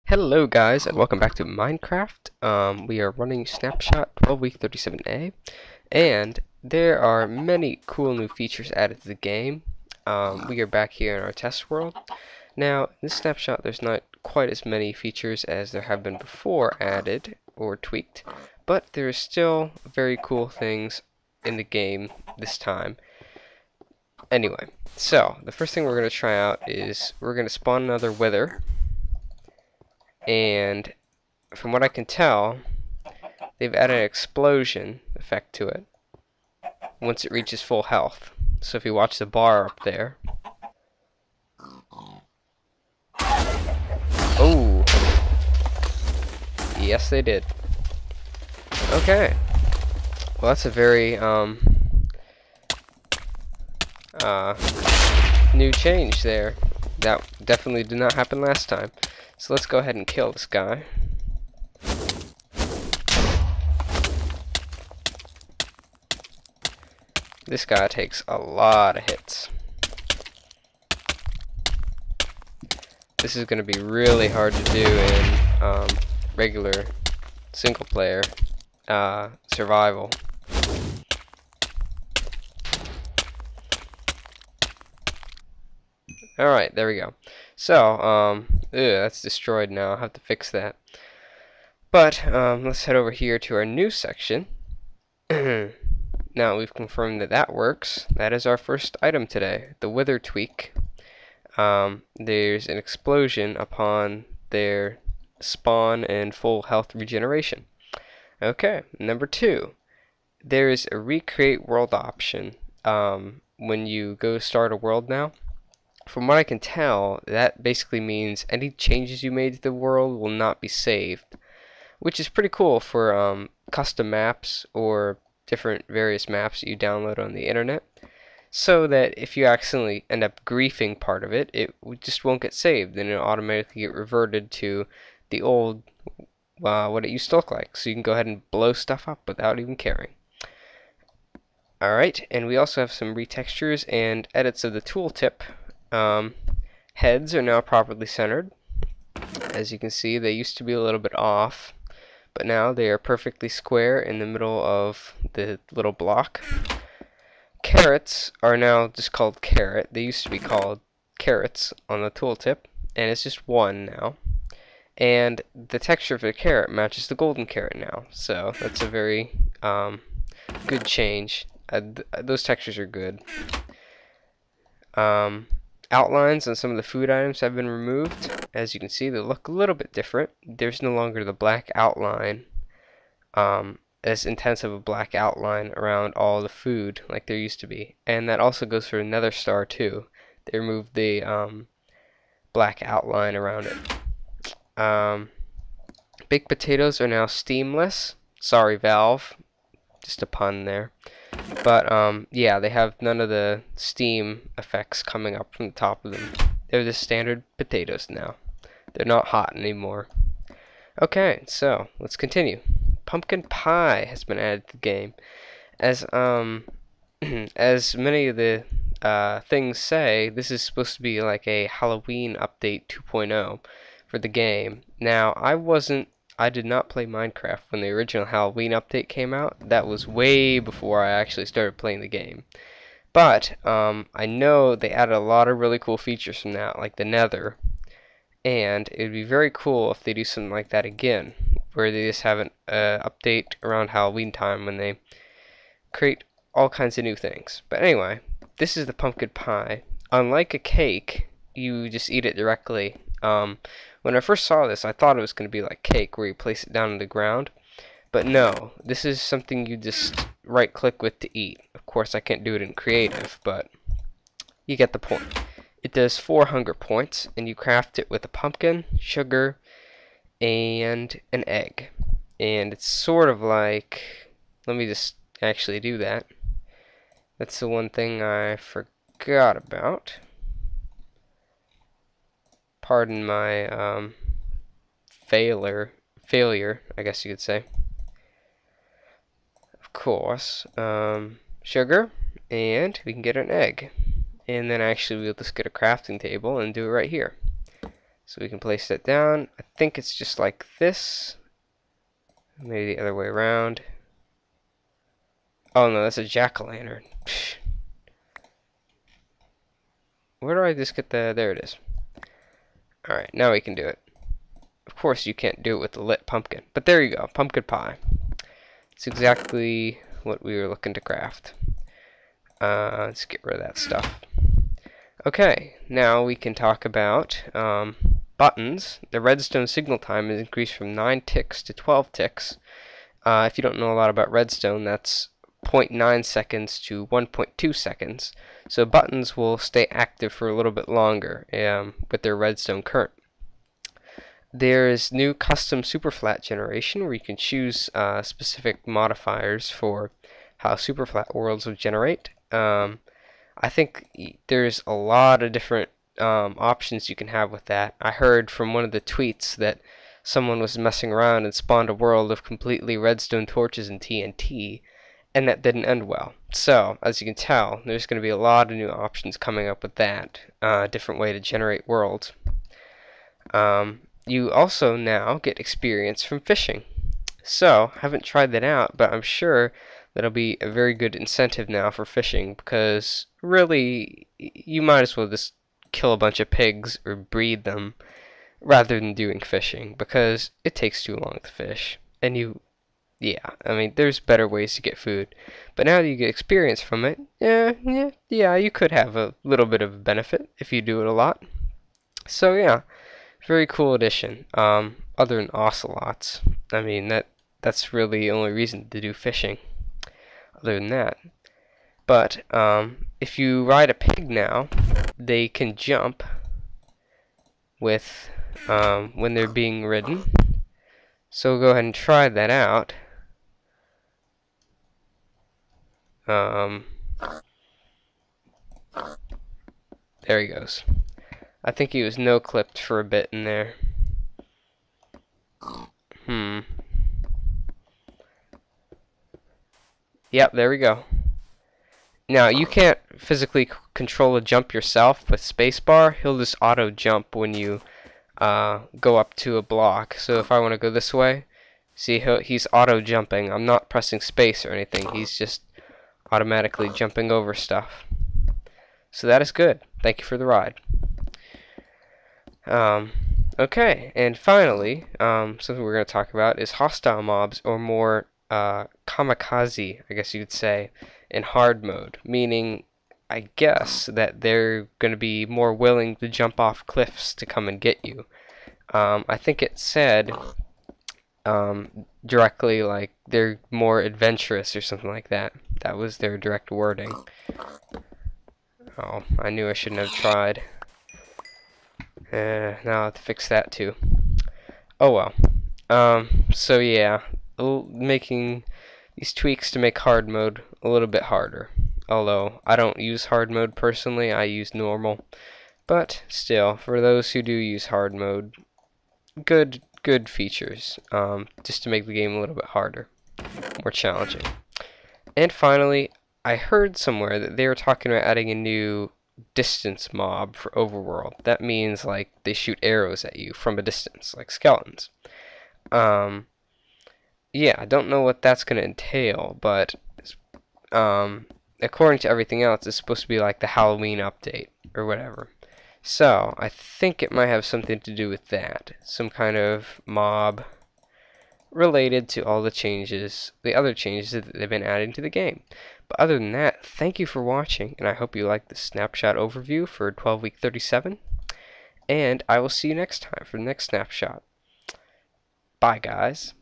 Hello guys, and welcome back to Minecraft. We are running Snapshot 12w37, and there are many cool new features added to the game. We are back here in our test world. Now, in this snapshot there's not quite as many features as there have been before added or tweaked, but there are still very cool things in the game this time. Anyway, so the first thing we're going to try out is we're going to spawn another wither. And from what I can tell, they've added an explosion effect to it once it reaches full health. So if you watch the bar up there. Oh! Yes, they did. Okay. Well, that's a very, new change there. That definitely did not happen last time. So let's go ahead and kill this guy. This guy takes a lot of hits. This is going to be really hard to do in regular single player survival. Alright, there we go. So, that's destroyed now. I'll have to fix that. But, let's head over here to our new section. Now we've confirmed that that works. That is our first item today, the wither tweak. There's an explosion upon their spawn and full health regeneration. Okay, number 2. There is a recreate world option when you go start a world now. From what I can tell, that basically means any changes you made to the world will not be saved, which is pretty cool for custom maps or different various maps that you download on the internet, so that if you accidentally end up griefing part of it, it just won't get saved and it'll automatically get reverted to the old what it used to look like, so you can go ahead and blow stuff up without even caring. Alright, and we also have some retextures and edits of the tooltip. Heads are now properly centered. As you can see, they used to be a little bit off, but now they are perfectly square in the middle of the little block. Carrots are now just called carrot. They used to be called carrots on the tooltip, and it's just one now. And the texture of the carrot matches the golden carrot now, so that's a very good change. Those textures are good. Outlines on some of the food items have been removed. As you can see, they look a little bit different. There's no longer the black outline, as intense of a black outline around all the food like there used to be. And that also goes for Nether Star too. They removed the black outline around it. Baked potatoes are now steamless. Sorry, Valve. Just a pun there. But yeah, they have none of the steam effects coming up from the top of them. They're just standard potatoes now. They're not hot anymore. Okay, so let's continue. Pumpkin pie has been added to the game. As as many of the things say, this is supposed to be like a Halloween update 2.0 for the game. Now, I did not play Minecraft when the original Halloween update came out. That was way before I actually started playing the game. But I know they added a lot of really cool features from that, like the Nether. And it would be very cool if they do something like that again, where they just have an update around Halloween time when they create all kinds of new things. But anyway, this is the pumpkin pie. Unlike a cake, you just eat it directly. When I first saw this, I thought it was going to be like cake, where you place it down on the ground. But no, this is something you just right-click with to eat. Of course, I can't do it in creative, but you get the point. It does 4 hunger points, and you craft it with a pumpkin, sugar, and an egg. And it's sort of like... Let me just actually do that. That's the one thing I forgot about. Pardon my failure, I guess you could say. Of course, sugar, and we can get an egg. And then actually we'll just get a crafting table and do it right here. So we can place that down. I think it's just like this. Maybe the other way around. Oh no, that's a jack-o'-lantern. Where do I just get the... There it is. Alright, now we can do it. Of course you can't do it with the lit pumpkin. But there you go, pumpkin pie. It's exactly what we were looking to craft. Let's get rid of that stuff. Okay, now we can talk about buttons. The redstone signal time is increased from 9 ticks to 12 ticks. If you don't know a lot about redstone, that's 0.9 seconds to 1.2 seconds. So buttons will stay active for a little bit longer with their redstone current. There's new custom superflat generation where you can choose specific modifiers for how superflat worlds will generate. I think there's a lot of different options you can have with that. I heard from one of the tweets that someone was messing around and spawned a world of completely redstone torches and TNT, and that didn't end well. So, as you can tell, there's going to be a lot of new options coming up with that. Different way to generate worlds. You also now get experience from fishing. So, haven't tried that out, but I'm sure that'll be a very good incentive now for fishing, because really, you might as well just kill a bunch of pigs or breed them rather than doing fishing, because it takes too long to fish. And yeah, I mean, there's better ways to get food. But now that you get experience from it, yeah, you could have a little bit of a benefit if you do it a lot. So yeah, very cool addition. Other than ocelots, I mean, that's really the only reason to do fishing. Other than that. But if you ride a pig now, they can jump with when they're being ridden. So we'll go ahead and try that out. There he goes. I think he was no-clipped for a bit in there. Yep, there we go. Now, you can't physically control a jump yourself with spacebar. He'll just auto-jump when you go up to a block. So if I want to go this way, see, he's auto-jumping. I'm not pressing space or anything. He's just automatically jumping over stuff. So that is good. Thank you for the ride. Okay, and finally, something we're going to talk about is hostile mobs, or more kamikaze, I guess you could say, in hard mode, meaning I guess that they're going to be more willing to jump off cliffs to come and get you. I think it said directly, like, they're more adventurous or something like that. That was their direct wording. Oh, I knew I shouldn't have tried. Now I'll have to fix that too. Oh well. So yeah, making these tweaks to make hard mode a little bit harder. Although I don't use hard mode personally, I use normal. But still, for those who do use hard mode, good features. Just to make the game a little bit harder, more challenging. And finally, I heard somewhere that they were talking about adding a new distance mob for overworld. That means like they shoot arrows at you from a distance, like skeletons. Yeah, I don't know what that's going to entail, but according to everything else, it's supposed to be like the Halloween update or whatever. So I think it might have something to do with that, some kind of mob related to all the changes, the other changes that they've been adding to the game. But other than that, thank you for watching, and I hope you liked the snapshot overview for 12w37, and I will see you next time for the next snapshot. Bye, guys.